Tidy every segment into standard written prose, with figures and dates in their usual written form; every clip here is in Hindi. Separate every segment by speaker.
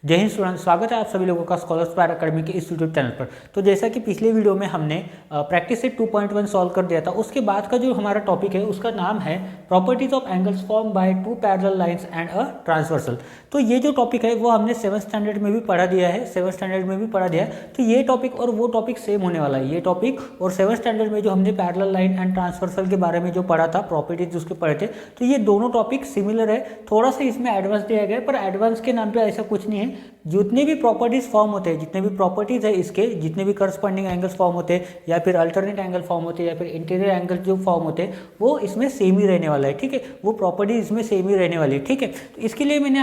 Speaker 1: जय हिंद स्टूडेंट, स्वागत है आप सभी लोगों का स्कॉलर्स पैर अकेडमी के इस यूट्यूब चैनल पर। तो जैसा कि पिछले वीडियो में हमने प्रैक्टिस सेट 2.1 सॉल्व कर दिया था, उसके बाद का जो हमारा टॉपिक है उसका नाम है properties of angles form by two parallel lines and a transversal. तो ये जो टॉपिक है वो हमने 7th स्टैंडर्ड में भी पढ़ा दिया है, 7th स्टैंडर्ड में भी पढ़ा दिया है। तो ये टॉपिक और वो टॉपिक सेम होने वाला है। ये टॉपिक और 7th स्टैंडर्ड में जो हमने पैरेलल लाइन एंड ट्रांसवर्सल के बारे में जो पढ़ा था, प्रॉपर्टीज उसके पढ़े थे, तो ये दोनों टॉपिक सिमिलर है। थोड़ा सा इसमें एडवांस दिया गया है, पर एडवांस के नाम पे ऐसा कुछ नहीं है। जितने भी प्रॉपर्टीज फॉर्म होते हैं, जितने भी प्रॉपर्टीज है इसके, जितने भी करस्पॉन्डिंग एंगल्स फॉर्म होते हैं या फिर अल्टरनेट एंगल फॉर्म होते हैं या फिर इंटीरियर एंगल जो फॉर्म होते हैं, वो इसमें सेम ही रहने वाला है। ठीक है, वो प्रॉपर्टीज इसमें सेम ही रहने वाली है। ठीक है, तो इसके लिए मैंने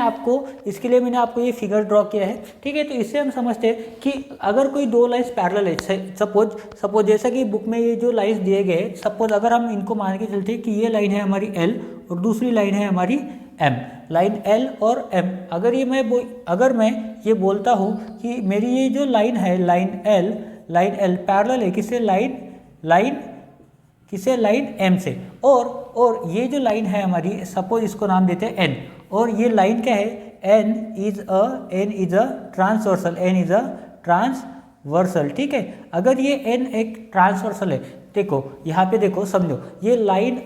Speaker 1: आपको ये फिगर ड्रॉ किया है। ठीक है, तो इससे हम समझते हैं कि अगर कोई दो लाइन्स पैरेलल है, सपोज जैसा कि बुक में ये जो लाइन्स दिए गए, सपोज अगर हम इनको मान के चलते हैं कि ये लाइन है हमारी एल और दूसरी लाइन है हमारी एम, लाइन एल और एम। अगर मैं ये बोलता हूँ कि मेरी ये जो लाइन है लाइन एल पैरेलल है किससे, लाइन एम से, और ये जो लाइन है हमारी, सपोज इसको नाम देते हैं एन, और ये लाइन क्या है, एन इज अ ट्रांसवर्सल। ठीक है, अगर ये एन एक ट्रांसवर्सल है, देखो यहाँ पे देखो, समझो ये लाइन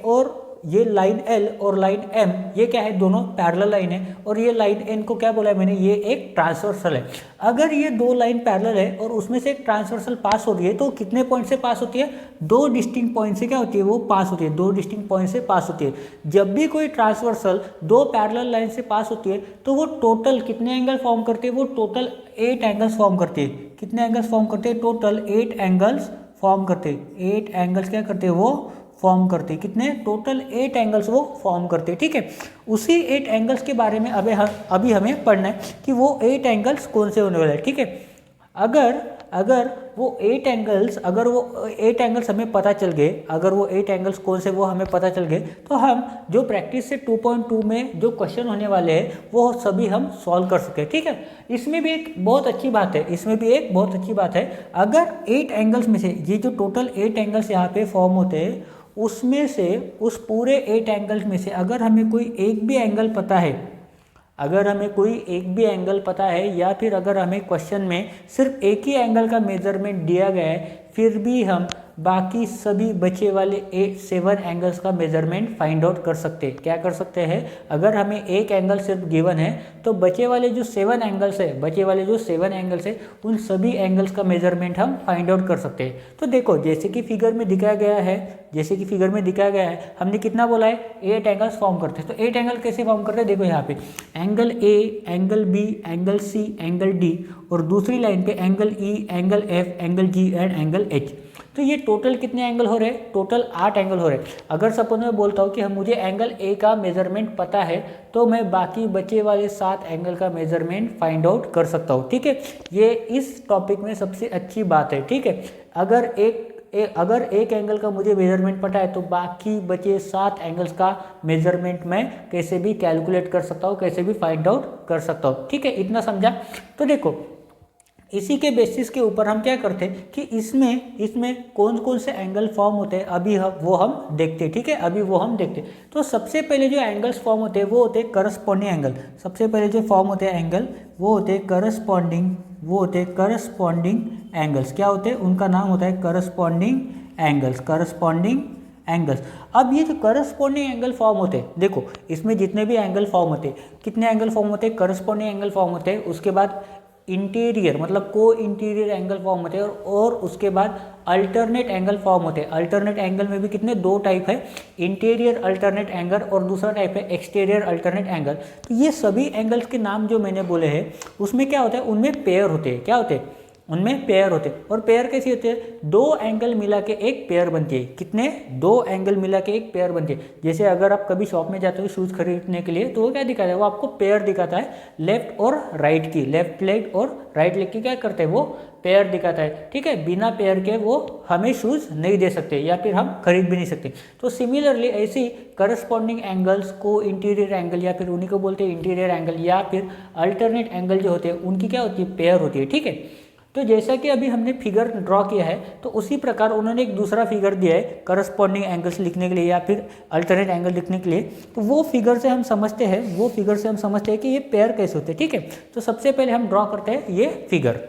Speaker 1: एल और लाइन एम, ये क्या है, दोनों पैरेलल लाइन है, और ये लाइन एन को क्या बोला है मैंने, ये एक ट्रांसवर्सल है। अगर ये दो लाइन पैरेलल है और उसमें से एक ट्रांसवर्सल पास हो रही है, तो कितने पॉइंट से पास होती है, दो डिस्टिंक्ट पॉइंट से क्या होती है, वो पास होती है, दो डिस्टिंक्ट पॉइंट से पास होती है। जब भी कोई ट्रांसवर्सल दो पैरेलल लाइन से पास होती है, तो वो टोटल कितने एंगल फॉर्म करती है, वो टोटल 8 एंगल्स फॉर्म करती है। कितने एंगल्स फॉर्म करते हैं, टोटल 8 एंगल्स फॉर्म करते हैं। 8 एंगल्स क्या करते हैं, वो फॉर्म करते हैं। कितने, टोटल 8 एंगल्स वो फॉर्म करते हैं। ठीक है, उसी 8 एंगल्स के बारे में अभी हमें पढ़ना है कि वो 8 एंगल्स कौन से होने वाले हैं। ठीक है, अगर वो 8 एंगल्स हमें पता चल गए, अगर वो 8 एंगल्स कौन से वो हमें पता चल गए, तो हम जो प्रैक्टिस से 2.2 में जो क्वेश्चन होने वाले हैं वो सभी हम सॉल्व कर सके। ठीक है, इसमें भी एक बहुत अच्छी बात है, अगर 8 एंगल्स में से ये जो टोटल 8 एंगल्स यहाँ पे फॉर्म होते हैं, उसमें से, उस पूरे 8 एंगल्स में से अगर हमें कोई एक भी एंगल पता है, या फिर अगर हमें क्वेश्चन में सिर्फ एक ही एंगल का मेजरमेंट दिया गया है, फिर भी हम बाकी सभी बचे वाले 7 एंगल्स का मेजरमेंट फाइंड आउट कर सकते हैं। क्या कर सकते हैं, अगर हमें एक एंगल सिर्फ गिवन है, तो बचे वाले जो 7 एंगल्स है उन सभी एंगल्स का मेजरमेंट हम फाइंड आउट कर सकते हैं। तो देखो, जैसे कि फिगर में दिखाया गया है, हमने कितना बोला है, 8 एंगल्स फॉर्म करते हैं। तो 8 एंगल कैसे फॉर्म करते हैं, देखो यहाँ पे angle A, angle B, angle C, angle D, और दूसरी लाइन पे angle E, angle F, angle G and angle H. तो ये टोटल कितने एंगल हो रहे हैं, टोटल 8 एंगल हो रहे हैं। अगर सपोज मैं बोलता हूँ कि मुझे एंगल ए का मेजरमेंट पता है, तो मैं बाकी बचे वाले 7 एंगल का मेजरमेंट फाइंड आउट कर सकता हूँ। ठीक है, ये इस टॉपिक में सबसे अच्छी बात है। ठीक है, अगर एक एंगल का मुझे मेजरमेंट पता है, तो बाकी बचे 7 एंगल्स का मेजरमेंट मैं कैसे भी कैलकुलेट कर सकता हूँ, कैसे भी फाइंड आउट कर सकता हूँ। ठीक है, इतना समझा। तो देखो, इसी के बेसिस के ऊपर हम क्या करते हैं कि इसमें कौन से एंगल फॉर्म होते हैं, वो हम देखते हैं। ठीक है, अभी वो हम देखते हैं। तो सबसे पहले जो एंगल्स फॉर्म होते हैं वो होते हैं करस्पॉन्डिंग एंगल। सबसे पहले जो फॉर्म होते हैं एंगल, वो होते हैं करस्पॉन्डिंग एंगल्स। क्या होते हैं, उनका नाम होता है करस्पॉन्डिंग एंगल्स। अब ये जो करस्पॉन्डिंग एंगल फॉर्म होते हैं, देखो इसमें जितने भी एंगल फॉर्म होते हैं, कितने एंगल फॉर्म होते हैं, करस्पॉन्डिंग एंगल फॉर्म होते हैं। उसके बाद इंटीरियर मतलब को इंटीरियर एंगल फॉर्म होते हैं, और उसके बाद अल्टरनेट एंगल फॉर्म होते हैं। अल्टरनेट एंगल में भी कितने, 2 टाइप है, इंटीरियर अल्टरनेट एंगल और दूसरा टाइप है एक्सटीरियर अल्टरनेट एंगल। तो ये सभी एंगल्स के नाम जो मैंने बोले हैं, उसमें क्या होता है, उनमें पेयर होते हैं। क्या होते हैं, उनमें पेयर होते हैं। और पेयर कैसी होती है, 2 एंगल मिला के एक पेयर बनती है। कितने, 2 एंगल मिला के एक पेयर बनती है। जैसे अगर आप कभी शॉप में जाते हो शूज़ खरीदने के लिए, तो वो क्या दिखाता है, वो आपको पेयर दिखाता है, लेफ्ट और राइट की, लेफ्ट लेग और राइट लेग की क्या करते हैं, वो पेयर दिखाता है। ठीक है, बिना पेयर के वो हमें शूज़ नहीं दे सकते, या फिर हम खरीद भी नहीं सकते। तो सिमिलरली ऐसी करस्पॉन्डिंग एंगल्स को इंटीरियर एंगल, या फिर उन्हीं को बोलते हैं इंटीरियर एंगल, या फिर अल्टरनेट एंगल जो होते हैं, उनकी क्या होती है, पेयर होती है। ठीक है, तो जैसा कि अभी हमने फिगर ड्रॉ किया है, तो उसी प्रकार उन्होंने एक दूसरा फिगर दिया है करस्पॉन्डिंग एंगल्स लिखने के लिए या फिर अल्टरनेट एंगल लिखने के लिए। तो वो फिगर से हम समझते हैं कि ये पेयर कैसे होते हैं। ठीक है, तो सबसे पहले हम ड्रॉ करते हैं ये फिगर।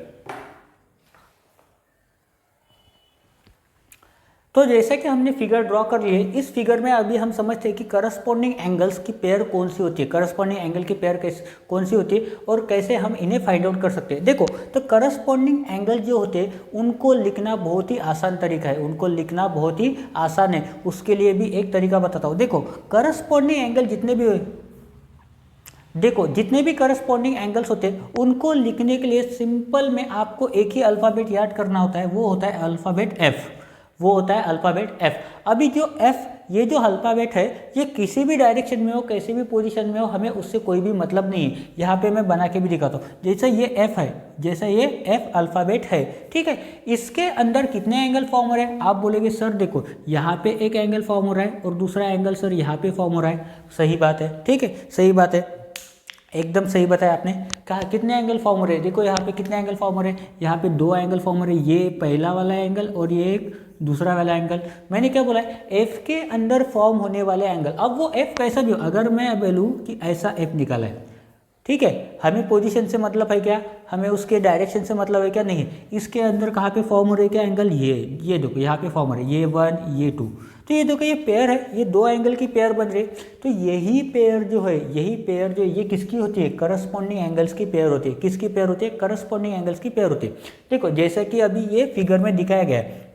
Speaker 1: तो जैसे कि हमने फिगर ड्रॉ कर लिए, इस फिगर में अभी हम समझते हैं कि करस्पॉन्डिंग एंगल्स की पेयर कौन सी होती है, करस्पॉन्डिंग एंगल की पेयर कौन सी होती है और कैसे हम इन्हें फाइंड आउट कर सकते हैं। देखो, तो करस्पॉन्डिंग एंगल जो होते हैं उनको लिखना बहुत ही आसान तरीका है, उनको लिखना बहुत ही आसान है। उसके लिए भी एक तरीका बताता हूँ। देखो, करस्पॉन्डिंग एंगल जितने भी करस्पॉन्डिंग एंगल्स होते हैं उनको लिखने के लिए सिंपल में आपको एक ही अल्फ़ाबेट याद करना होता है, वो होता है अल्फ़ाबेट एफ। वो होता है अल्फ़ाबेट एफ। अभी जो एफ, ये जो अल्फ़ाबेट है, ये किसी भी डायरेक्शन में हो, किसी भी पोजीशन में हो, हमें उससे कोई भी मतलब नहीं है। यहाँ पे मैं बना के भी दिखाता हूँ। जैसे ये एफ है, जैसे ये एफ अल्फ़ाबेट है, ठीक है, इसके अंदर कितने एंगल फॉर्म हो रहे हैं? आप बोलेंगे सर देखो, यहाँ पे एक एंगल फॉर्म हो रहा है और दूसरा एंगल सर यहाँ पे फॉर्म हो रहा है। सही बात है, ठीक है, सही बात है, एकदम सही बताया आपने। कहा कितने एंगल फॉर्म हो रहे हैं? देखो यहाँ पे कितने एंगल फॉर्म हो रहे हैं? यहाँ पे 2 एंगल फॉर्म हो रहे हैं, ये पहला वाला एंगल और ये एक दूसरा वाला एंगल। मैंने क्या बोला है? एफ के अंदर फॉर्म होने वाले एंगल। अब वो एफ कैसा भी हो, अगर मैं बोलूँ कि ऐसा एफ निकाला है, ठीक है, हमें पोजीशन से मतलब है क्या, हमें उसके डायरेक्शन से मतलब है क्या? नहीं। इसके अंदर कहाँ पे फॉर्म हो रहे क्या एंगल? ये देखो यहाँ पे फॉर्म हो रहे, ये 1 ये 2। तो ये देखो, ये पेयर है, ये 2 एंगल की पेयर बन रही। तो यही पेयर जो है, ये किसकी होती है? करस्पॉन्डिंग एंगल्स की पेयर होती है। किसकी पेयर होती है? करस्पॉन्डिंग एंगल्स की पेयर होती है। देखो, जैसा कि अभी ये फिगर में दिखाया गया है,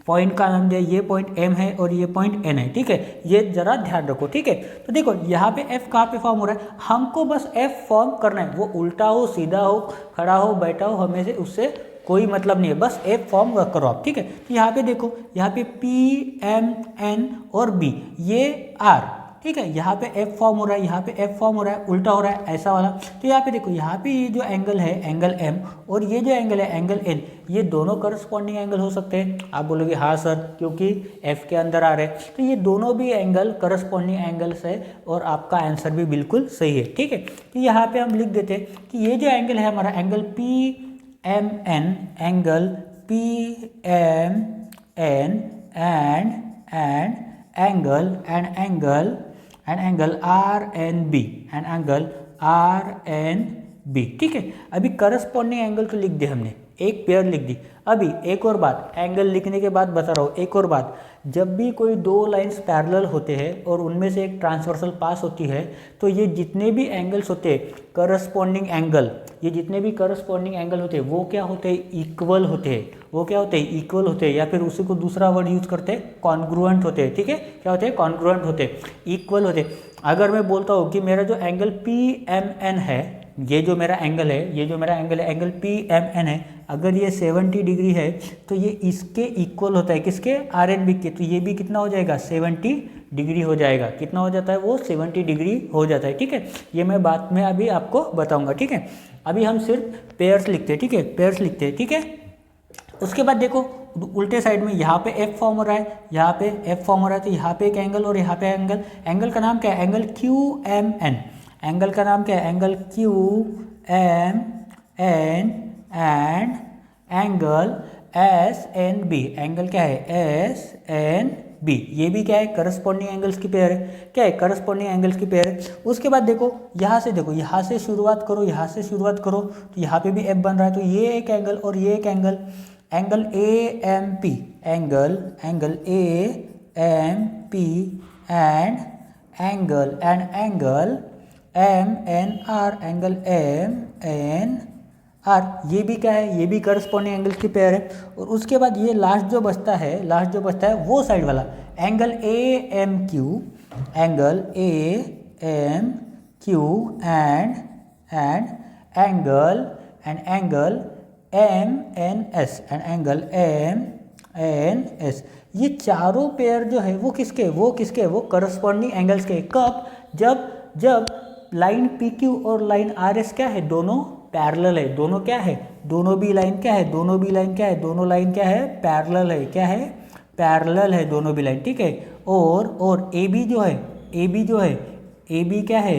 Speaker 1: पॉइंट का नाम दिया, ये पॉइंट एम है और ये पॉइंट एन है, ठीक है, ये जरा ध्यान रखो, ठीक है। तो देखो यहाँ पे एफ कहाँ पे फॉर्म हो रहा है, हमको बस एफ फॉर्म करना है, वो उल्टा हो, सीधा हो, खड़ा हो, बैठा हो, हमें से उससे कोई मतलब नहीं है, बस एफ फॉर्म करो आप, ठीक है। तो यहाँ पे देखो, यहाँ पे पी एम एन और बी, ये आर, ठीक है, यहाँ पे एफ फॉर्म हो रहा है, यहाँ पे एफ फॉर्म हो रहा है, उल्टा हो रहा है, ऐसा वाला। तो यहाँ पे देखो, यहाँ पे ये जो एंगल है एंगल एम और ये जो एंगल है एंगल एन, ये दोनों करस्पॉन्डिंग एंगल हो सकते हैं। आप बोलोगे हाँ सर, क्योंकि एफ के अंदर आ रहे हैं, तो ये दोनों भी एंगल करस्पॉन्डिंग एंगल्स है और आपका आंसर भी बिल्कुल सही है, ठीक है। तो यहाँ पे हम लिख देते हैं कि ये जो एंगल है हमारा angle P M N, angle P M N and angle R N B and angle R N B, ठीक है। अभी करस्पॉन्डिंग एंगल तो लिख दिया हमने, एक पेयर लिख दी। अभी एक और बात, एंगल लिखने के बाद बता रहा हूँ एक और बात, जब भी कोई 2 लाइंस पैरेलल होते हैं और उनमें से एक ट्रांसवर्सल पास होती है, तो ये जितने भी एंगल्स होते हैं करस्पॉन्डिंग एंगल, ये जितने भी करस्पॉन्डिंग एंगल होते हैं वो क्या होते हैं? इक्वल होते हैं। वो क्या होते हैं? इक्वल होते हैं, या फिर उसी को दूसरा वर्ड यूज करते हैं, कॉन्ग्रुएंट होते हैं, ठीक है। क्या होते हैं? कॉन्ग्रुएंट होते हैं, इक्वल होते हैं। अगर मैं बोलता हूँ कि मेरा जो एंगल पी एम एन है, ये जो मेरा एंगल है, एंगल पी एम एन है, अगर ये 70 डिग्री है तो ये इसके इक्वल होता है, किसके? आर एन बी के। तो ये भी कितना हो जाएगा? 70 डिग्री हो जाएगा। कितना हो जाता है? वो 70 डिग्री हो जाता है, ठीक है। ये मैं बाद में अभी आपको बताऊंगा, ठीक है। अभी हम सिर्फ पेयर्स लिखते हैं, ठीक है, पेयर्स लिखते हैं, ठीक है। उसके बाद देखो, उल्टे साइड में यहाँ पे एफ फॉर्म हो रहा है, यहाँ पे एफ फॉर्म हो रहा है, तो यहाँ पे एक एंगल और यहाँ पे एंगल का नाम क्या है? Angle Q M N. Angle का नाम क्या है? Angle Q M N and angle S N B. Angle क्या है? S N B. ये भी क्या है? करस्पॉन्डिंग एंगल्स की पेयर है। क्या है? करस्पॉन्डिंग एंगल्स की पेयर है। उसके बाद देखो, यहाँ से शुरुआत करो, तो यहाँ पे भी एफ बन रहा है, तो ये एक एंगल और ये एक angle, angle A M P, angle A M P and angle M N R, angle M N R. ये भी क्या है? ये भी करस्पॉन्डिंग एंगल्स की पेयर है। और उसके बाद ये लास्ट जो बचता है वो साइड वाला, angle A M Q and angle M N S. ये चारों पेयर जो है वो किसके? वो करस्पॉन्डिंग एंगल्स के। कब? जब लाइन पी क्यू और लाइन आर एस क्या है? दोनों पैरेलल है। दोनों क्या है? दोनों भी लाइन क्या है? दोनों लाइन क्या है? पैरेलल है। क्या है? पैरेलल है दोनों भी लाइन, ठीक है। और ए बी जो है, ए बी क्या है?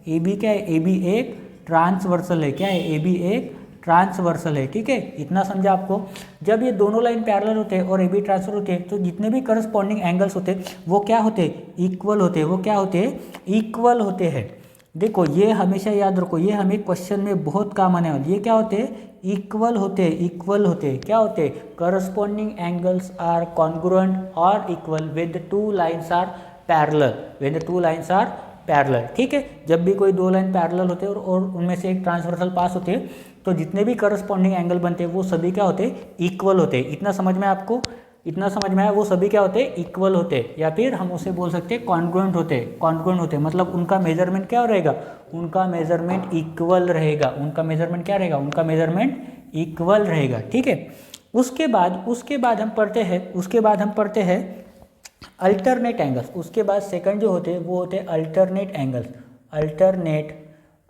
Speaker 1: ए बी एक ट्रांसवर्सल है। क्या है? ए बी एक ट्रांसवर्सल है, ठीक है, इतना समझा आपको। जब ये दोनों लाइन पैरेलल होते हैं और ए बी ट्रांसफर होते हैं तो जितने भी करस्पॉन्डिंग एंगल्स होते हैं वो क्या होते हैं, इक्वल होते हैं। वो क्या होते हैं, इक्वल होते हैं। देखो ये हमेशा याद रखो, ये हमें क्वेश्चन में बहुत काम आने वाली। ये क्या होते हैं, इक्वल होते हैं, इक्वल होते हैं। क्या होते हैं, करस्पॉन्डिंग एंगल्स आर कॉन्ग्रुएंट और equal with two lines are parallel, with two lines are parallel, ठीक है। जब भी कोई दो लाइन पैरेलल होते हैं और उनमें से एक ट्रांसवर्सल पास होते हैं तो जितने भी करस्पॉन्डिंग एंगल बनते हैं वो सभी क्या होते हैं, इक्वल होते हैं। इतना समझ में आपको, इतना समझ में आया, वो सभी क्या होते हैं, इक्वल होते हैं, या फिर हम उसे बोल सकते हैं कॉन्ग्रुएंट होते हैं। कॉन्ग्रुएंट होते हैं मतलब उनका मेजरमेंट क्या रहेगा, उनका मेजरमेंट इक्वल रहेगा। उनका मेजरमेंट क्या रहेगा, उनका मेजरमेंट इक्वल रहेगा, ठीक है। उसके बाद हम पढ़ते हैं अल्टरनेट एंगल्स। उसके बाद सेकंड जो होते हैं वो होते हैं अल्टरनेट एंगल्स।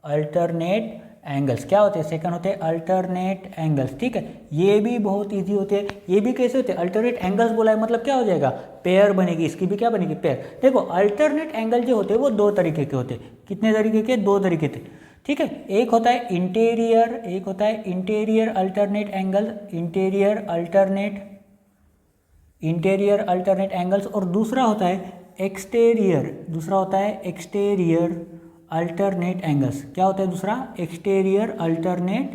Speaker 1: अल्टरनेट एंगल्स क्या होते हैं, सेकंड होते हैं अल्टरनेट एंगल्स, ठीक है। ये भी बहुत इजी होते हैं। ये भी कैसे होते हैं, अल्टरनेट एंगल्स बोला है मतलब क्या हो जाएगा, पेयर बनेगी, इसकी भी क्या बनेगी, पेयर। देखो अल्टरनेट एंगल जो होते हैं वो दो तरीके के होते हैं। कितने तरीके के, दो तरीके के, ठीक है। एक होता है इंटीरियर, एक होता है interior alternate angle, interior alternate angles, और दूसरा होता है एक्सटेरियर अल्टरनेट एंगल्स। क्या होता है दूसरा, एक्सटेरियर अल्टरनेट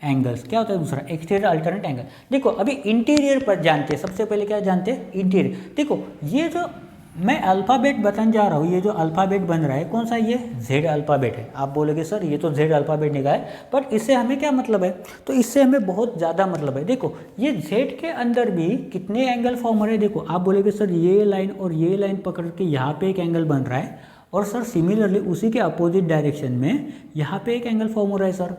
Speaker 1: एंगल्स। क्या होता है दूसरा, एक्सटेरियर अल्टरनेट एंगल। देखो अभी इंटीरियर पर जानते हैं, सबसे पहले क्या जानते हैं, इंटीरियर। देखो ये जो मैं अल्फ़ाबेट बताने जा रहा हूँ, ये जो अल्फ़ाबेट बन रहा है कौन सा, ये जेड अल्फ़ाबेट है। आप बोलोगे सर ये तो जेड अल्फ़ाबेट निकाला है, बट इससे हमें क्या मतलब है, तो इससे हमें बहुत ज़्यादा मतलब है। देखो ये जेड के अंदर भी कितने एंगल फॉर्म हो रहे हैं। देखो आप बोलोगे सर ये लाइन और ये लाइन पकड़ के यहाँ पे एक एंगल बन रहा है, और सर सिमिलरली उसी के अपोजिट डायरेक्शन में यहाँ पे एक एंगल फॉर्म हो रहा है। सर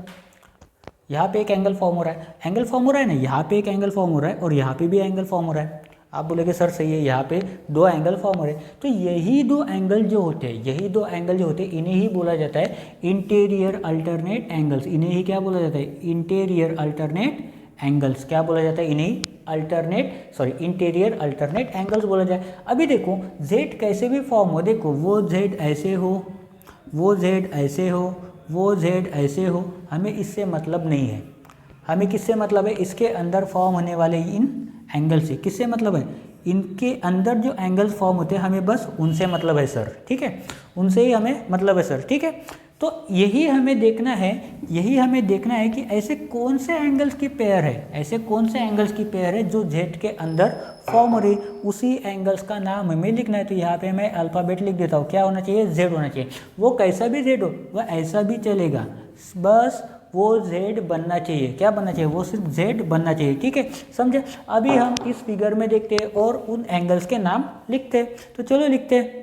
Speaker 1: यहाँ पे एक एंगल फॉर्म हो रहा है, एंगल फॉर्म हो रहा है ना, यहाँ पे एक एंगल फॉर्म हो रहा है और यहाँ पे भी एंगल फॉर्म हो रहा है। आप बोलेगे सर सही है, यहाँ पे दो एंगल फॉर्म हो रहे हैं। तो यही दो एंगल जो होते हैं, इन्हें ही बोला जाता है इंटीरियर अल्टरनेट एंगल्स। इन्हें ही क्या बोला जाता है, इंटीरियर अल्टरनेट एंगल्स। क्या बोला जाता है, इन्हें इंटीरियर अल्टरनेट एंगल्स बोला जाए। अभी देखो जेड कैसे भी फॉर्म हो, देखो वो जेड ऐसे हो, वो जेड ऐसे हो, वो जेड ऐसे हो, हमें इससे मतलब नहीं है। हमें किससे मतलब है, इसके अंदर फॉर्म होने वाले इन एंगल से। किससे मतलब है, इनके अंदर जो एंगल्स फॉर्म होते हैं हमें बस उनसे मतलब है सर, ठीक है, उनसे ही हमें मतलब है सर, ठीक है। तो यही हमें देखना है कि ऐसे कौन से एंगल्स की पेयर है, जो जेड के अंदर फॉर्म हो रही, उसी एंगल्स का नाम हमें लिखना है। तो यहाँ पे मैं अल्फ़ाबेट लिख देता हूँ, क्या होना चाहिए, जेड होना चाहिए। वो कैसा भी जेड हो, वह ऐसा भी चलेगा, बस वो जेड बनना चाहिए। क्या बनना चाहिए, वो सिर्फ जेड बनना चाहिए, ठीक है, समझे। अभी हम इस फिगर में देखते हैं और उन एंगल्स के नाम लिखते हैं। तो चलो लिखते हैं,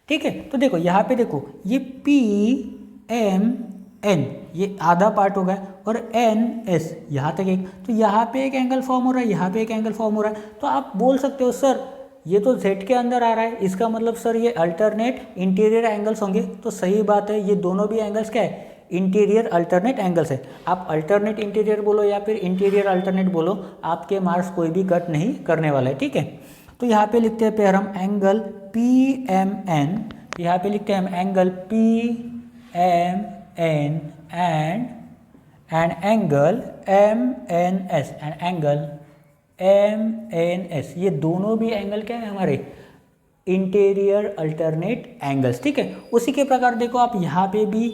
Speaker 1: ठीक है। तो देखो यहाँ पे देखो ये पी एम एन ये आधा पार्ट होगा और एन एस यहाँ तक एक, तो यहाँ पे एक एंगल फॉर्म हो रहा है, यहाँ पे एक एंगल फॉर्म हो रहा है। तो आप बोल सकते हो सर ये तो जेड के अंदर आ रहा है, इसका मतलब सर ये अल्टरनेट इंटीरियर एंगल्स होंगे। तो सही बात है, ये दोनों भी एंगल्स क्या है, इंटीरियर अल्टरनेट एंगल्स है। आप अल्टरनेट इंटीरियर बोलो या फिर इंटीरियर अल्टरनेट बोलो, आपके मार्क्स कोई भी कट नहीं करने वाला है, ठीक है। तो यहाँ पे लिखते हैं फिर हम एंगल पी एम एन, यहाँ पे लिखते हैं हम angle P M N and angle M N S and angle M N S. ये दोनों भी एंगल क्या है हमारे, इंटीरियर अल्टरनेट एंगल्स, ठीक है। उसी के प्रकार देखो आप यहाँ पे भी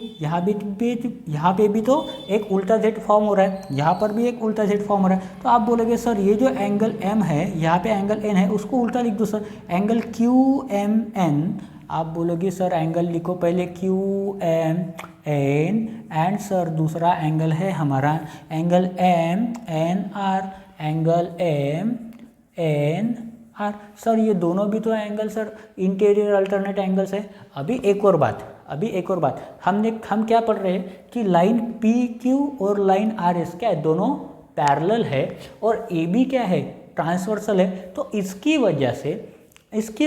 Speaker 1: तो एक उल्टा जेड फॉर्म हो रहा है, यहाँ पर भी एक उल्टा जेड फॉर्म हो रहा है। तो आप बोलोगे सर ये जो एंगल एम है, यहाँ पे एंगल एन है, उसको उल्टा लिख दो sir, angle Q M N. आप बोलोगे सर एंगल लिखो पहले Q M N and sir दूसरा एंगल है हमारा angle M N R, angle M N R. Sir ये दोनों भी तो angle sir interior alternate angles है। अभी एक और बात हम क्या पढ़ रहे हैं कि लाइन पी क्यू और लाइन आर एस क्या है, दोनों पैरेलल है और ए बी क्या है, ट्रांसवर्सल है। तो इसकी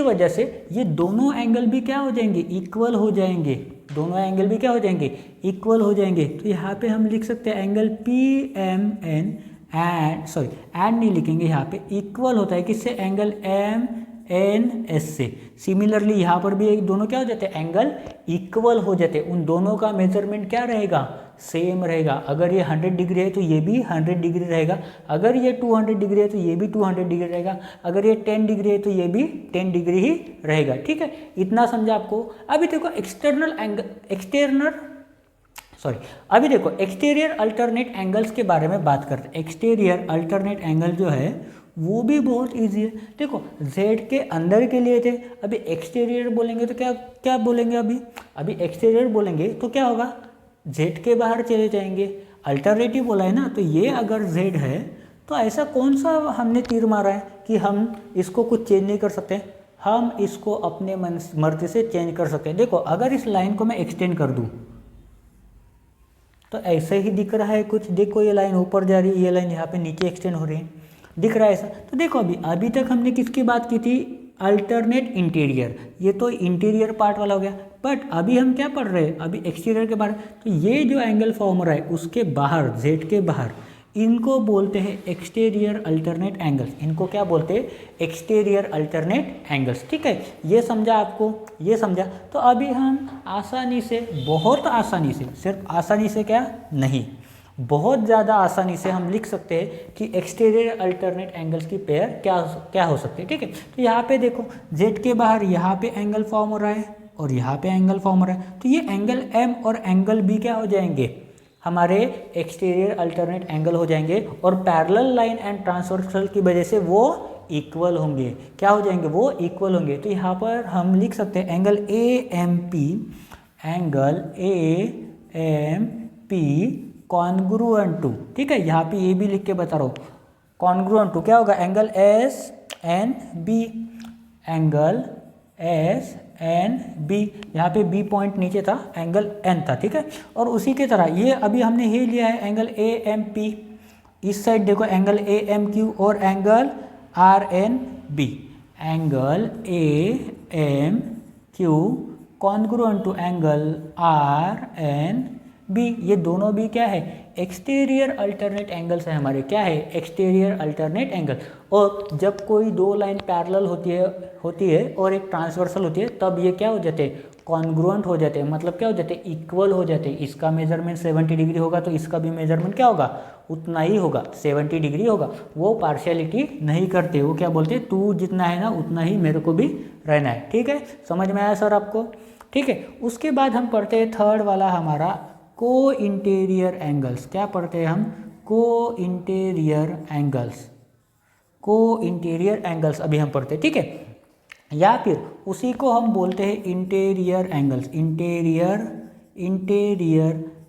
Speaker 1: वजह से ये दोनों एंगल भी क्या हो जाएंगे, इक्वल हो जाएंगे। दोनों एंगल भी क्या हो जाएंगे, इक्वल हो जाएंगे। तो यहाँ पे हम लिख सकते हैं angle P M N and नहीं लिखेंगे, यहाँ पे इक्वल होता है किससे, एंगल एम एन एस से। सिमिलरली यहाँ पर भी एक दोनों क्या हो जाते हैं, एंगल इक्वल हो जाते हैं। उन दोनों का मेजरमेंट क्या रहेगा, सेम रहेगा। अगर ये 100 डिग्री है तो ये भी 100 डिग्री रहेगा, अगर ये 200 डिग्री है तो ये भी 200 डिग्री रहेगा, अगर ये 10 डिग्री है तो ये भी 10 डिग्री ही रहेगा। ठीक है, इतना समझा आपको। अभी देखो एक्सटीरियर अल्टरनेट एंगल्स के बारे में बात करते हैं। एक्सटीरियर अल्टरनेट एंगल जो है वो भी बहुत इजी है। देखो जेड के अंदर के लिए थे, अभी एक्सटीरियर बोलेंगे तो क्या क्या बोलेंगे, अभी एक्सटीरियर बोलेंगे तो क्या होगा, जेड के बाहर चले जाएंगे। अल्टरनेटिव बोला है ना, तो ये अगर जेड है तो ऐसा कौन सा हमने तीर मारा है कि हम इसको कुछ चेंज नहीं कर सकते, हम इसको अपने मर्जी से चेंज कर सकते हैं। देखो अगर इस लाइन को मैं एक्सटेंड कर दूँ तो ऐसे ही दिख रहा है कुछ, देखो ये लाइन ऊपर जा रही है, ये लाइन यहाँ पे नीचे एक्सटेंड हो रही है, दिख रहा है ऐसा। तो देखो अभी तक हमने किसकी बात की थी, अल्टरनेट इंटीरियर, ये तो इंटीरियर पार्ट वाला हो गया। बट अभी हम क्या पढ़ रहे हैं, अभी एक्सटीरियर के बारे में। तो ये जो एंगल फॉर्म हो रहा है उसके बाहर, जेड के बाहर, इनको बोलते हैं एक्सटीरियर अल्टरनेट एंगल्स। इनको क्या बोलते हैं, एक्सटीरियर अल्टरनेट एंगल्स। ठीक है, ये समझा आपको, ये समझा। तो अभी हम आसानी से, बहुत आसानी से, सिर्फ आसानी से क्या नहीं, बहुत ज़्यादा आसानी से हम लिख सकते हैं कि एक्सटीरियर अल्टरनेट एंगल्स की पेयर क्या हो सकती है। ठीक है, तो यहाँ पे देखो जेड के बाहर यहाँ पे एंगल फॉर्म हो रहा है और यहाँ पे एंगल फॉर्म हो रहा है, तो ये एंगल एम और एंगल बी क्या हो जाएंगे, हमारे एक्सटीरियर अल्टरनेट एंगल हो जाएंगे। और पैरेलल लाइन एंड ट्रांसवर्सल की वजह से वो इक्वल होंगे, क्या हो जाएंगे, वो इक्वल होंगे। तो यहाँ पर हम लिख सकते हैं angle A M P, angle A M P congruent to, ठीक है, यहाँ पे ये भी लिख के बता रहा हूँ, कॉन्ग्रुएंट टू क्या होगा, angle S N B, angle S N B, यहाँ पे बी पॉइंट नीचे था, एंगल एन था। ठीक है, और उसी के तरह ये अभी हमने ये लिया है एंगल ए एम पी, इस साइड देखो एंगल ए एम क्यू और angle R N B, angle A M Q congruent to angle R N B, ये दोनों भी क्या है, एक्सटीरियर अल्टरनेट एंगल्स है हमारे, क्या है, एक्सटीरियर अल्टरनेट एंगल। और जब कोई दो लाइन पैरेलल होती है और एक ट्रांसवर्सल होती है, तब ये क्या हो जाते हैं, कॉन्ग्रुएंट हो जाते हैं, मतलब क्या हो जाते हैं, इक्वल हो जाते हैं। इसका मेजरमेंट 70 डिग्री होगा तो इसका भी मेजरमेंट क्या होगा, उतना ही होगा, 70 डिग्री होगा। वो पार्शियलिटी नहीं करते, वो क्या बोलते हैं, तू जितना है ना उतना ही मेरे को भी रहना है। ठीक है, समझ में आया सर आपको। ठीक है, उसके बाद हम पढ़ते हैं थर्ड वाला हमारा को इंटीरियर एंगल्स। क्या पढ़ते हैं हम, को इंटीरियर एंगल्स, को इंटीरियर एंगल्स अभी हम पढ़ते हैं। ठीक है, या फिर उसी को हम बोलते हैं interior angles, interior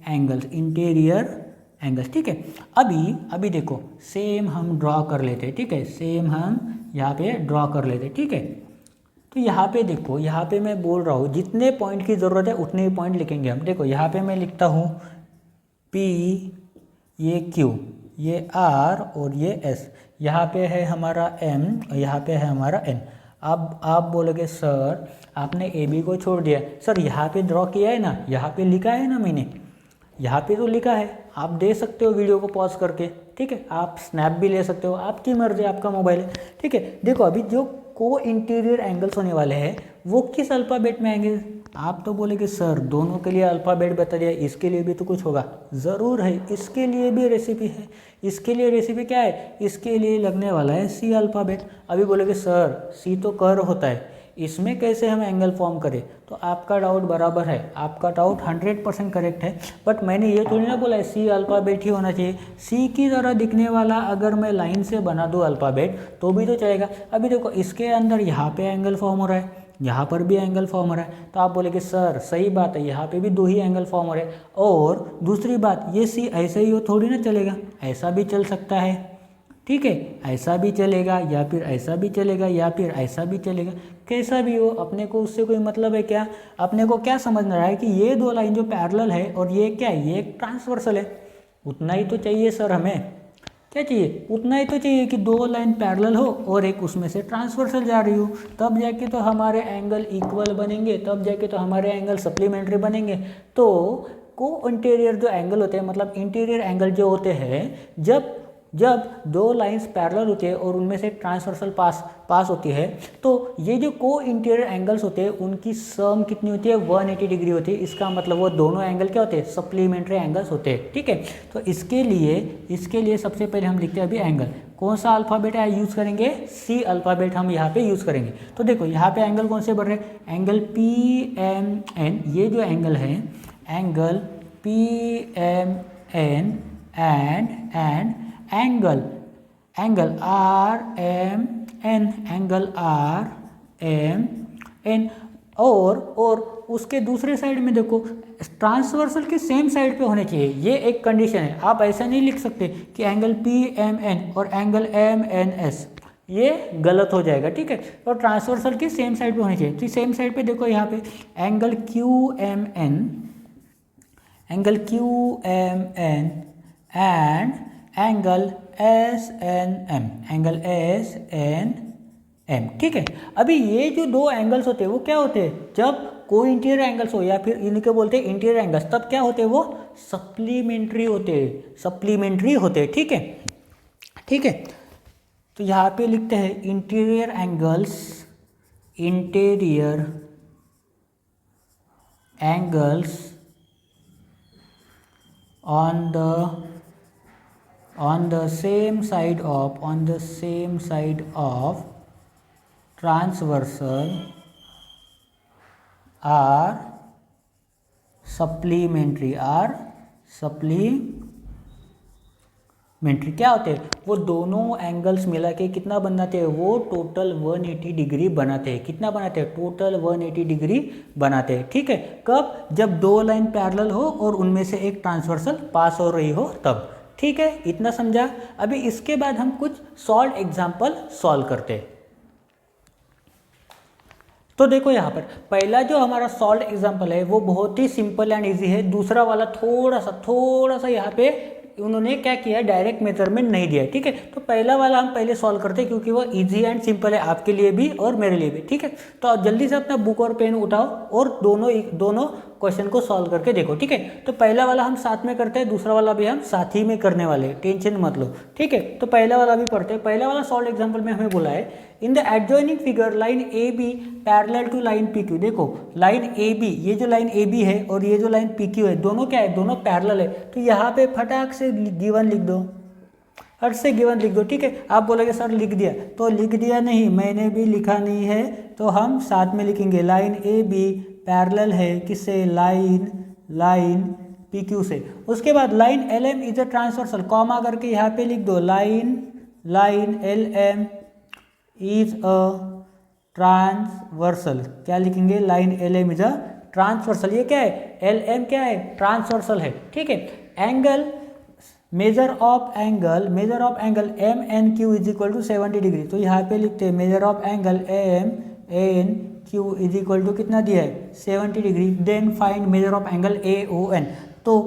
Speaker 1: angles, interior angles. ठीक है, अभी देखो सेम हम ड्रॉ कर लेते हैं। ठीक है, सेम हम यहाँ पे ड्रॉ कर लेते हैं। ठीक है, तो यहाँ पे देखो, यहाँ पे मैं बोल रहा हूँ जितने पॉइंट की ज़रूरत है उतने ही पॉइंट लिखेंगे हम। देखो यहाँ पे मैं लिखता हूँ P, ये Q, ये R और ये S, यहाँ पे है हमारा M और यहाँ पे है हमारा N। अब आप बोलोगे सर आपने AB को छोड़ दिया, सर यहाँ पे ड्रॉ किया है ना, यहाँ पे लिखा है ना मैंने, यहाँ पे तो लिखा है, आप दे सकते हो वीडियो को पॉज करके। ठीक है, आप स्नैप भी ले सकते हो, आपकी मर्जी, आपका मोबाइल है। ठीक है, देखो अभी जो को इंटीरियर एंगल्स होने वाले हैं वो किस अल्फ़ाबेट में आएंगे, आप तो बोलेंगे सर दोनों के लिए अल्फ़ाबेट बता दिया, इसके लिए भी तो कुछ होगा, ज़रूर है, इसके लिए भी रेसिपी है। इसके लिए रेसिपी क्या है, इसके लिए लगने वाला है सी अल्फ़ाबेट। अभी बोलेंगे सर सी तो कर होता है, इसमें कैसे हम एंगल फॉर्म करें, तो आपका डाउट बराबर है, आपका डाउट 100% करेक्ट है। बट मैंने ये थोड़ी ना बोला है सी अल्फ़ाबेट ही होना चाहिए, सी की तरह दिखने वाला अगर मैं लाइन से बना दूँ अल्फ़ाबेट तो भी तो चलेगा। अभी देखो इसके अंदर यहाँ पे एंगल फॉर्म हो रहा है, यहाँ पर भी एंगल फॉर्म हो रहा है, तो आप बोलेंगे सर सही बात है, यहाँ पे भी 2 ही एंगल फॉर्म हो रहे हैं। और दूसरी बात, ये सी ऐसे ही हो थोड़ी ना चलेगा, ऐसा भी चल सकता है। ठीक है, ऐसा भी चलेगा या फिर ऐसा भी चलेगा या फिर ऐसा भी चलेगा, कैसा भी हो, अपने को उससे कोई मतलब है क्या। अपने को क्या समझना है कि ये 2 लाइन जो पैरेलल है और ये क्या है, ये एक ट्रांसवर्सल है, उतना ही तो चाहिए सर, हमें क्या चाहिए, उतना ही तो चाहिए कि 2 लाइन पैरेलल हो और एक उसमें से ट्रांसवर्सल जा रही हो, तब जाके तो हमारे एंगल इक्वल बनेंगे, तब जाके तो हमारे एंगल सप्लीमेंट्री बनेंगे। तो को इंटीरियर जो एंगल होते हैं, मतलब इंटीरियर एंगल जो होते हैं, जब जब दो लाइंस पैरेलल होती है और उनमें से ट्रांसवर्सल पास होती है तो ये जो को इंटीरियर एंगल्स होते हैं उनकी सम कितनी होती है 180 डिग्री होती है। इसका मतलब वो दोनों एंगल क्या होते हैं सप्लीमेंट्री एंगल्स होते हैं। ठीक है, तो इसके लिए सबसे पहले हम लिखते हैं अभी एंगल। कौन सा अल्फ़ाबेट यूज़ करेंगे, सी अल्फ़ाबेट हम यहाँ पे यूज़ करेंगे। तो देखो यहाँ पे एंगल कौन से बढ़ रहे हैं, एंगल PMN, ये जो एंगल है angle PMN and angle RMN और उसके दूसरे साइड में देखो ट्रांसवर्सल के सेम साइड पे होने चाहिए। ये एक कंडीशन है, आप ऐसा नहीं लिख सकते कि एंगल PMN और एंगल MNS, ये गलत हो जाएगा। ठीक है, तो ट्रांसवर्सल के सेम साइड पे होने चाहिए। तो सेम साइड पे देखो यहाँ पे angle QMN and angle SNM। ठीक है, अभी ये जो दो एंगल्स होते हैं वो क्या होते हैं, जब को इंटीरियर एंगल्स हो या फिर इनके बोलते हैं इंटीरियर एंगल्स, तब क्या होते हैं वो सप्लीमेंट्री होते हैं। ठीक है, तो यहाँ पे लिखते हैं interior angles on the same side of transversal are supplementary क्या होते हैं, वो दोनों एंगल्स मिला के कितना बनाते हैं, वो टोटल 180 डिग्री बनाते हैं। कितना बनाते हैं, टोटल 180 डिग्री बनाते हैं। ठीक है, कब, जब दो लाइन पैरेलल हो और उनमें से एक ट्रांसवर्सल पास हो रही हो तब। ठीक है, इतना समझा। अभी इसके बाद हम कुछ सॉल्व एग्जाम्पल सॉल्व करते हैं। तो देखो यहाँ पर पहला जो हमारा सॉल्व एग्जाम्पल है वो बहुत ही सिंपल एंड इजी है। दूसरा वाला थोड़ा सा यहाँ पे उन्होंने क्या किया, डायरेक्ट मेजरमेंट नहीं दिया है। ठीक है, तो पहला वाला हम पहले सॉल्व करते हैं क्योंकि वो इजी एंड सिंपल है आपके लिए भी और मेरे लिए भी। ठीक है, तो आप जल्दी से अपना बुक और पेन उठाओ और दोनों क्वेश्चन को सॉल्व करके देखो। ठीक है, तो पहला वाला हम साथ में करते हैं, दूसरा वाला भी हम साथ ही में करने वाले हैं, टेंशन मत लो। ठीक है, तो पहला वाला भी पढ़ते हैं। पहला वाला सॉल्व एग्जाम्पल में हमें बोला है in the adjoining figure line AB parallel to line PQ। देखो लाइन AB, ये जो लाइन AB है और ये जो लाइन PQ है, दोनों क्या है, दोनों पैरेलल है। तो यहाँ पे फटाक से गिवन लिख दो, ठीक है। आप बोलोगे सर लिख दिया, तो लिख दिया नहीं, मैंने भी लिखा नहीं है, तो हम साथ में लिखेंगे लाइन AB पैरेलल है किससे, लाइन PQ से। उसके बाद line LM is a transversal, comma करके यहाँ पे लिख दो line LM is a transversal. क्या लिखेंगे, line LM is a transversal. ये क्या है, LM क्या है, ट्रांसवर्सल है। ठीक है, angle measure of angle MNQ is equal to 70 degree. तो यहाँ पे लिखते हैं measure of angle MNQ is equal to कितना दिया है, 70 degree. Then find measure of angle AON। तो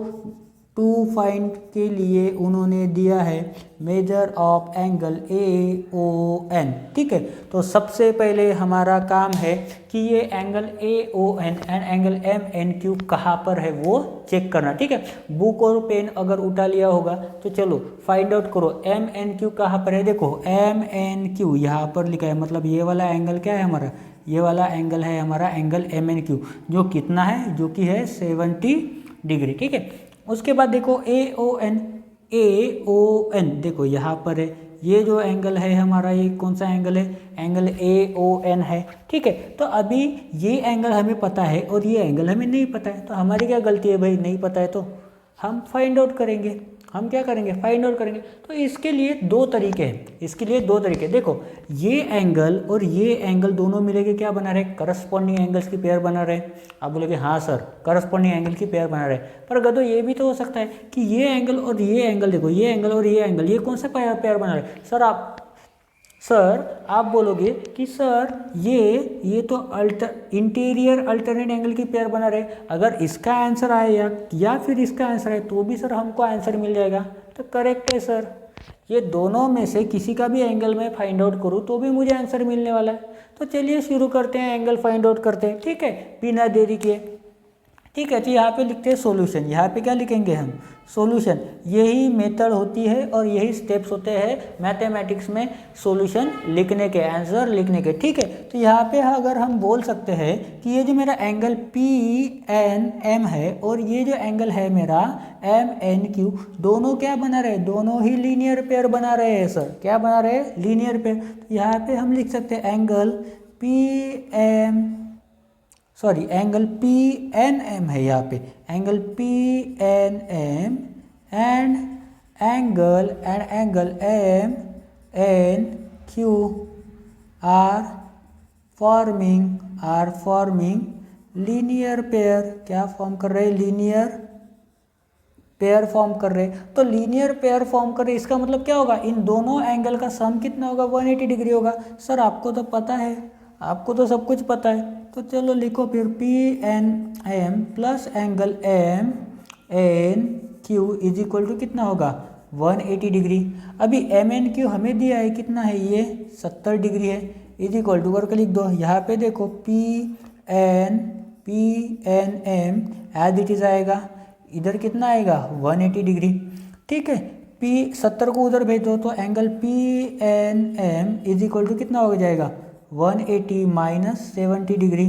Speaker 1: टू फाइंड के लिए उन्होंने दिया है मेजर ऑफ एंगल AON। ठीक है, तो सबसे पहले हमारा काम है कि ये angle AON and angle MNQ कहाँ पर है वो चेक करना। ठीक है, बुक और पेन अगर उठा लिया होगा तो चलो फाइंड आउट करो MNQ कहाँ पर है। देखो MNQ यहाँ पर लिखा है, मतलब ये वाला एंगल क्या है हमारा, ये वाला एंगल है हमारा एंगल MNQ, जो कितना है, जो कि है 70 डिग्री। ठीक है, उसके बाद देखो AON देखो यहाँ पर है, ये जो एंगल है हमारा, ये कौन सा एंगल है, एंगल AON है। ठीक है, तो अभी ये एंगल हमें पता है और ये एंगल हमें नहीं पता है, तो हमारी क्या गलती है भाई, नहीं पता है तो हम फाइंड आउट करेंगे। हम क्या करेंगे, फाइंड आउट करेंगे। तो इसके लिए दो तरीके हैं, देखो ये एंगल और ये एंगल दोनों मिलेके क्या बना रहे, करस्पॉन्डिंग एंगल्स की पेयर बना रहे। आप बोलोगे हाँ सर करस्पॉन्डिंग एंगल की पेयर बना रहे, पर गधो ये भी तो हो सकता है कि ये एंगल और ये एंगल, देखो ये एंगल और ये एंगल, ये कौन सा पेयर बना रहे। सर आप बोलोगे कि सर ये तो इंटीरियर अल्टरनेट एंगल की पेयर बना रहे। अगर इसका आंसर आए या फिर इसका आंसर आए तो भी सर हमको आंसर मिल जाएगा, तो करेक्ट है सर। ये दोनों में से किसी का भी एंगल मैं फाइंड आउट करूँ तो भी मुझे आंसर मिलने वाला है। तो चलिए शुरू करते हैं, एंगल फाइंड आउट करते हैं। ठीक है, बिना देरी किए। ठीक है। तो यहाँ पे लिखते हैं सॉल्यूशन, यहाँ पे क्या लिखेंगे हम, सॉल्यूशन। यही मेथड होती है और यही स्टेप्स होते हैं मैथमेटिक्स में सॉल्यूशन लिखने के, आंसर लिखने के, ठीक है। तो यहाँ पे अगर हम बोल सकते हैं कि ये जो मेरा एंगल पी एन एम है और ये जो एंगल है मेरा एम एन क्यू, दोनों क्या बना रहे हैं, दोनों ही लीनियर पेयर बना रहे हैं सर। क्या बना रहे हैं, लीनियर पेयर। तो यहाँ पे हम लिख सकते हैं angle angle P N M है यहाँ पे, angle P N M and angle M N Q are forming linear pair. क्या फॉर्म कर रहे हैं, लीनियर पेयर फॉर्म कर रहे हैं। तो लीनियर पेयर फॉर्म कर रहे, इसका मतलब क्या होगा, इन दोनों एंगल का सम कितना होगा, 180 डिग्री होगा। सर आपको तो पता है, आपको तो सब कुछ पता है। तो चलो लिखो फिर P N M plus angle M N Q is equal to कितना होगा, 180 डिग्री। अभी एम एन क्यू हमें दिया है कितना है, ये 70 डिग्री है, इज इक्वल टू करके लिख दो। यहाँ पे देखो P N M as it is आएगा, इधर कितना आएगा 180 डिग्री, ठीक है। पी 70 को उधर भेज दो तो angle P N M is equal to कितना हो जाएगा 180 माइनस 70 डिग्री।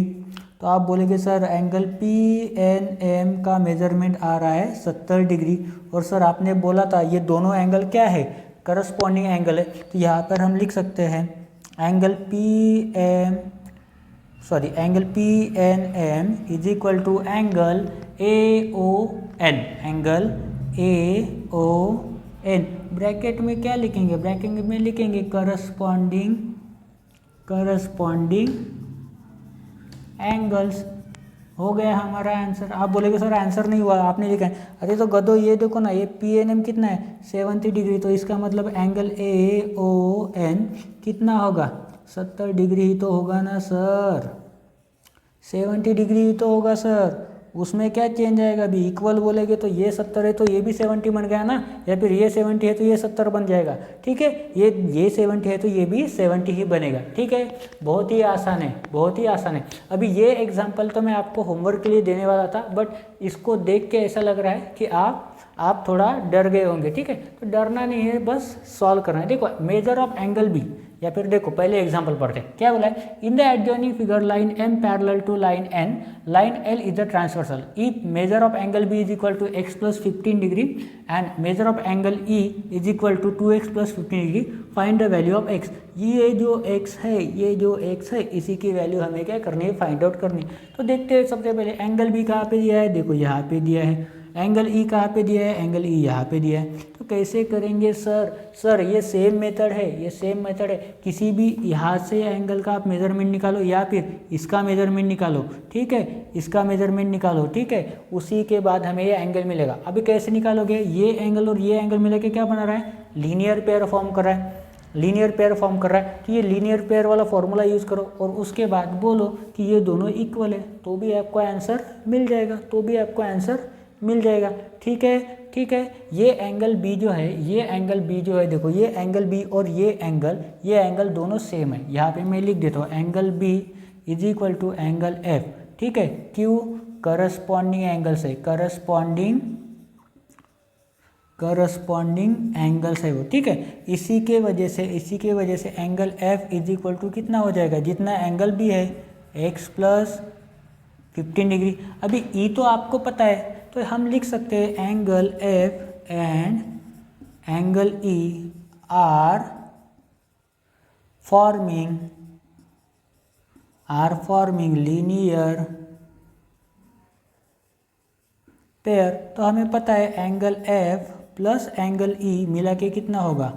Speaker 1: तो आप बोलेंगे sir angle P N M का मेजरमेंट आ रहा है 70 डिग्री, और सर आपने बोला था ये दोनों एंगल क्या है, करस्पॉन्डिंग एंगल है। तो यहाँ पर हम लिख सकते हैं angle P N M is equal to angle A O N. Bracket में क्या लिखेंगे, ब्रैकेट में लिखेंगे करस्पॉन्डिंग एंगल्स। हो गया हमारा आंसर। आप बोलेगे सर आंसर नहीं हुआ, आपने लिखा है। अरे तो गधो ये देखो ना, ये पी एन एम कितना है 70 डिग्री, तो इसका मतलब एंगल ए ओ एन कितना होगा 70 डिग्री ही तो होगा ना सर, 70 डिग्री ही तो होगा सर। उसमें क्या चेंज आएगा, अभी इक्वल बोलेगे तो ये 70 है तो ये भी 70 बन गया ना, या फिर ये 70 है तो ये 70 बन जाएगा, ठीक है। ये 70 है तो ये भी 70 ही बनेगा, ठीक है। बहुत ही आसान है, बहुत ही आसान है। अभी ये एग्जांपल तो मैं आपको होमवर्क के लिए देने वाला था, बट इसको देख के ऐसा लग रहा है कि आप थोड़ा डर गए होंगे, ठीक है। तो डरना नहीं है, बस सॉल्व करना है। देखो मेजर ऑफ एंगल बी, या फिर देखो पहले एग्जांपल पढ़ते हैं। क्या बोला है, in the adjoining figure line M parallel to line N, line L is the transversal. If measure of angle B is equal to x plus 15 degree and measure of angle E is equal to 2x plus 15 degree, find the value of x. ये जो x है इसी की वैल्यू हमें क्या करनी है, फाइंड आउट करनी। तो देखते हैं सबसे पहले एंगल बी कहाँ पे दिया है, देखो यहाँ पे दिया है। एंगल ई कहाँ पे दिया है, एंगल ई यहाँ पे दिया है। तो कैसे करेंगे सर ये सेम मेथड है, किसी भी यहाँ से एंगल का आप मेजरमेंट निकालो या फिर इसका मेजरमेंट निकालो, ठीक है, इसका मेजरमेंट निकालो, ठीक है। उसी के बाद हमें ये एंगल मिलेगा। अभी कैसे निकालोगे, ये एंगल और ये एंगल मिला के क्या बना रहा है, लीनियर पेयर फॉर्म कर रहा है, तो ये लीनियर पेयर वाला फॉर्मूला यूज़ करो और उसके बाद बोलो कि ये दोनों इक्वल है, तो भी आपको आंसर मिल जाएगा, ठीक है। ये एंगल बी जो है, देखो ये एंगल बी और ये एंगल दोनों सेम है। यहाँ पे मैं लिख देता हूँ angle B is equal to angle F, ठीक है। क्यों, करस्पॉन्डिंग एंगल्स है, करस्पॉन्डिंग एंगल्स है वो, ठीक है। इसी के वजह से angle F is equal to कितना हो जाएगा, जितना एंगल बी है एक्स प्लस 15 डिग्री। अभी ई तो आपको पता है, तो हम लिख सकते हैं angle F and angle E R forming linear pair. तो हमें पता है angle F plus angle E मिला के कितना होगा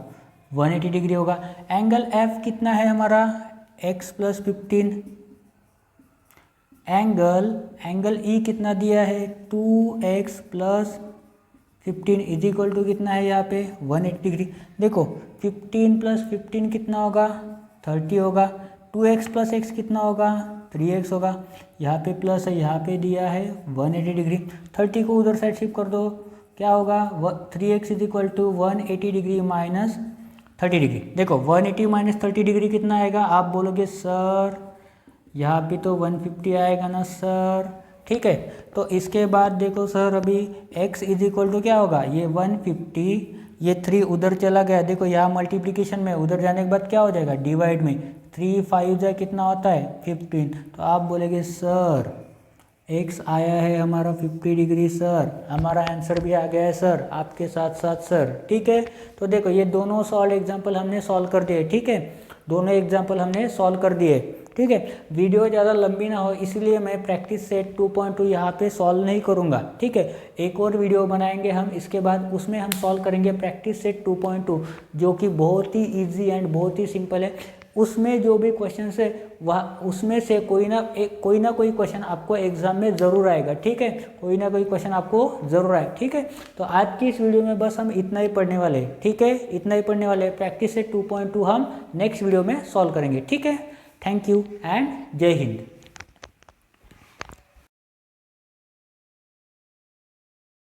Speaker 1: 180 डिग्री होगा। एंगल एफ कितना है हमारा x प्लस 15, एंगल ई कितना दिया है 2x plus 15 is equal to कितना है यहाँ पे 180 डिग्री। देखो 15 प्लस 15 कितना होगा 30 होगा, 2x प्लस x कितना होगा 3x होगा, यहाँ पे प्लस है, यहाँ पे दिया है 180 डिग्री। 30 को उधर साइड शिफ्ट कर दो, क्या होगा 3x is equal to 180 degree minus 30 degree. देखो 180 माइनस 30 डिग्री कितना आएगा, आप बोलोगे सर यहाँ पे तो 150 आएगा ना सर, ठीक है। तो इसके बाद देखो सर अभी x इज इक्वल टू क्या होगा, ये 150, ये 3 उधर चला गया, देखो यहाँ मल्टीप्लिकेशन में, उधर जाने के बाद क्या हो जाएगा डिवाइड में, 3 5 जा कितना होता है 15। तो आप बोलेंगे सर x आया है हमारा 50 डिग्री सर, हमारा आंसर भी आ गया है सर आपके साथ साथ सर, ठीक है। तो देखो ये दोनों सॉल्व एग्जाम्पल हमने सॉल्व कर दिए, ठीक है, दोनों एग्जाम्पल हमने सॉल्व कर दिए, ठीक है। वीडियो ज़्यादा लंबी ना हो इसलिए मैं प्रैक्टिस सेट 2.2 यहाँ पे सॉल्व नहीं करूँगा, ठीक है। एक और वीडियो बनाएंगे हम इसके बाद, उसमें हम सॉल्व करेंगे प्रैक्टिस सेट 2.2 जो कि बहुत ही इजी एंड बहुत ही सिंपल है। उसमें जो भी क्वेश्चन है वह उसमें से कोई ना कोई क्वेश्चन आपको एग्जाम में ज़रूर आएगा, ठीक है, कोई ना कोई क्वेश्चन आपको ज़रूर आए, ठीक है। तो आज की इस वीडियो में बस हम इतना ही पढ़ने वाले हैं, ठीक है, इतना ही पढ़ने वाले हैं। प्रैक्टिस सेट 2.2 हम नेक्स्ट वीडियो में सॉल्व करेंगे, ठीक है। थैंक यू एंड जय हिंद।